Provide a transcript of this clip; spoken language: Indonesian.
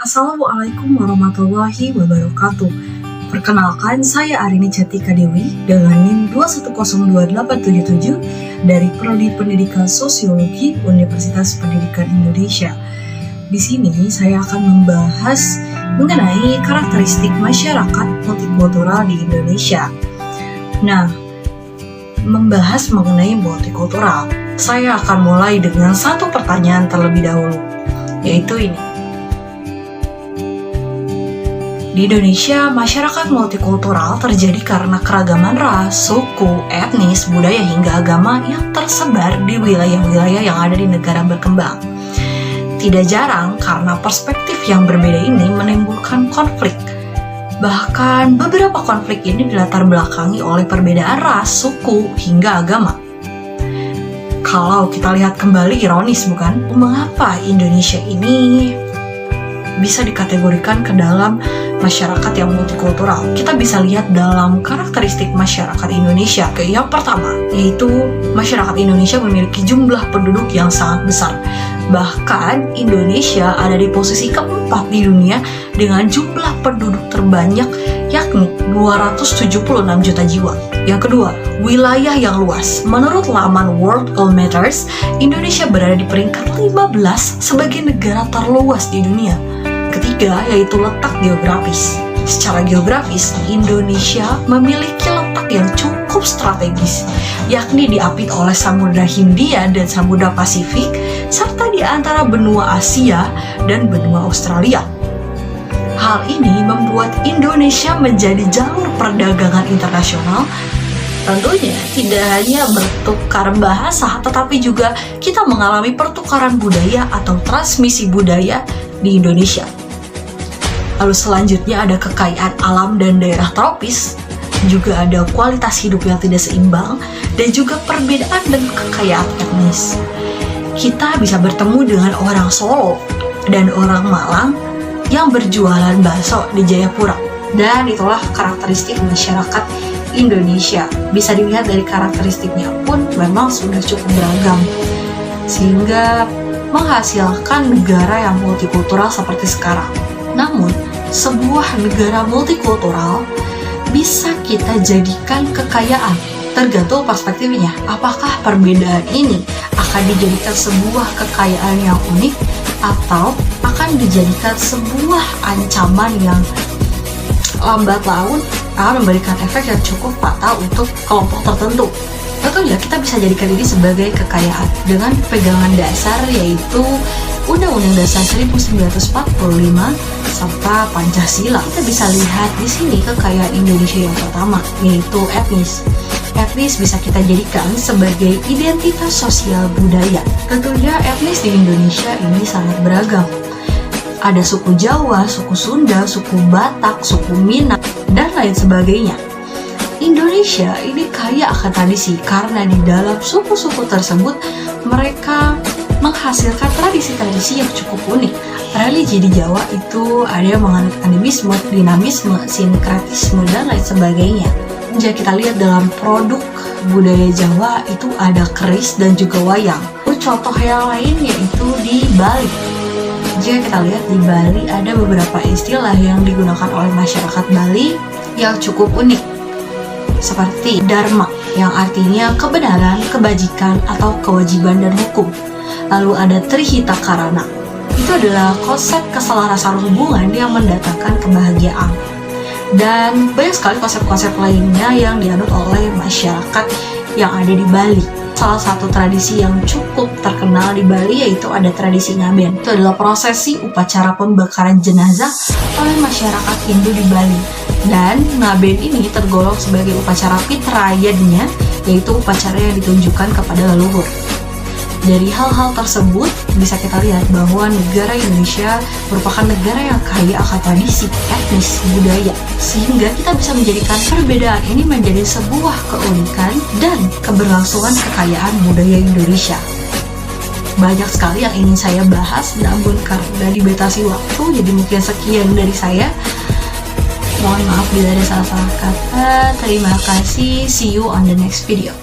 Assalamualaikum warahmatullahi wabarakatuh. Perkenalkan, saya Arini Catika Dewi dengan NIM 2102877 dari Prodi Pendidikan Sosiologi Universitas Pendidikan Indonesia. Di sini saya akan membahas mengenai karakteristik masyarakat multikultural di Indonesia. Nah, membahas mengenai multikultural, saya akan mulai dengan satu pertanyaan terlebih dahulu, yaitu ini. Di Indonesia, masyarakat multikultural terjadi karena keragaman ras, suku, etnis, budaya hingga agama yang tersebar di wilayah-wilayah yang ada di negara berkembang. Tidak jarang karena perspektif yang berbeda ini menimbulkan konflik. Bahkan beberapa konflik ini dilatar belakangi oleh perbedaan ras, suku, hingga agama. Kalau kita lihat kembali, ironis bukan? Mengapa Indonesia ini bisa dikategorikan ke dalam masyarakat yang multikultural? Kita bisa lihat dalam karakteristik masyarakat Indonesia. Yang pertama, yaitu masyarakat Indonesia memiliki jumlah penduduk yang sangat besar. Bahkan Indonesia ada di posisi keempat di dunia dengan jumlah penduduk terbanyak, yakni 276 juta jiwa. Yang kedua, wilayah yang luas. Menurut laman Worldometers, Indonesia berada di peringkat 15 sebagai negara terluas di dunia. Ketiga, yaitu letak geografis. Secara geografis, Indonesia memiliki letak yang cukup strategis, yakni diapit oleh Samudra Hindia dan Samudra Pasifik, serta di antara benua Asia dan benua Australia. Hal ini membuat Indonesia menjadi jalur perdagangan internasional. Tentunya tidak hanya bertukar bahasa, tetapi juga kita mengalami pertukaran budaya atau transmisi budaya di Indonesia. Lalu selanjutnya ada kekayaan alam dan daerah tropis, juga ada kualitas hidup yang tidak seimbang, dan juga perbedaan dan kekayaan etnis. Kita bisa bertemu dengan orang Solo dan orang Malang yang berjualan bakso di Jayapura. Dan itulah karakteristik masyarakat Indonesia. Bisa dilihat dari karakteristiknya pun memang sudah cukup beragam, sehingga menghasilkan negara yang multikultural seperti sekarang. Namun, sebuah negara multikultural bisa kita jadikan kekayaan, tergantung perspektifnya. Apakah perbedaan ini akan dijadikan sebuah kekayaan yang unik atau akan dijadikan sebuah ancaman yang lambat laun akan memberikan efek yang cukup fatal untuk kelompok tertentu. Tentunya kita bisa jadikan ini sebagai kekayaan dengan pegangan dasar, yaitu Undang-Undang Dasar 1945 serta Pancasila. Kita bisa lihat di sini kekayaan Indonesia yang pertama, yaitu etnis. Etnis bisa kita jadikan sebagai identitas sosial budaya. Tentunya etnis di Indonesia ini sangat beragam. Ada suku Jawa, suku Sunda, suku Batak, suku Minang, dan lain sebagainya. Indonesia ini kaya akan tradisi karena di dalam suku-suku tersebut mereka menghasilkan tradisi-tradisi yang cukup unik. Religi di Jawa itu ada yang menganut animisme, dinamisme, sinkretisme, dan lain sebagainya. Jika kita lihat dalam produk budaya Jawa itu ada keris dan juga wayang. Contoh yang lain yaitu di Bali. Jika kita lihat di Bali ada beberapa istilah yang digunakan oleh masyarakat Bali yang cukup unik, seperti dharma yang artinya kebenaran, kebajikan, atau kewajiban dan hukum. Lalu ada trihita karana, itu adalah konsep keselarasan hubungan yang mendatangkan kebahagiaan. Dan banyak sekali konsep-konsep lainnya yang dianut oleh masyarakat yang ada di Bali. Salah satu tradisi yang cukup terkenal di Bali yaitu ada tradisi ngaben. Itu adalah prosesi upacara pembakaran jenazah oleh masyarakat Hindu di Bali. Dan ngaben ini tergolong sebagai upacara pitrayadnya, yaitu upacara yang ditunjukkan kepada leluhur. Dari hal-hal tersebut bisa kita lihat bahwa negara Indonesia merupakan negara yang kaya akan tradisi, etnis, budaya, sehingga kita bisa menjadikan perbedaan ini menjadi sebuah keunikan dan keberlangsungan kekayaan budaya Indonesia. Banyak sekali yang ingin saya bahas, namun karena dibatasi waktu, jadi mungkin sekian dari saya. Mohon maaf bila ada salah-salah kata. Terima kasih. See you on the next video.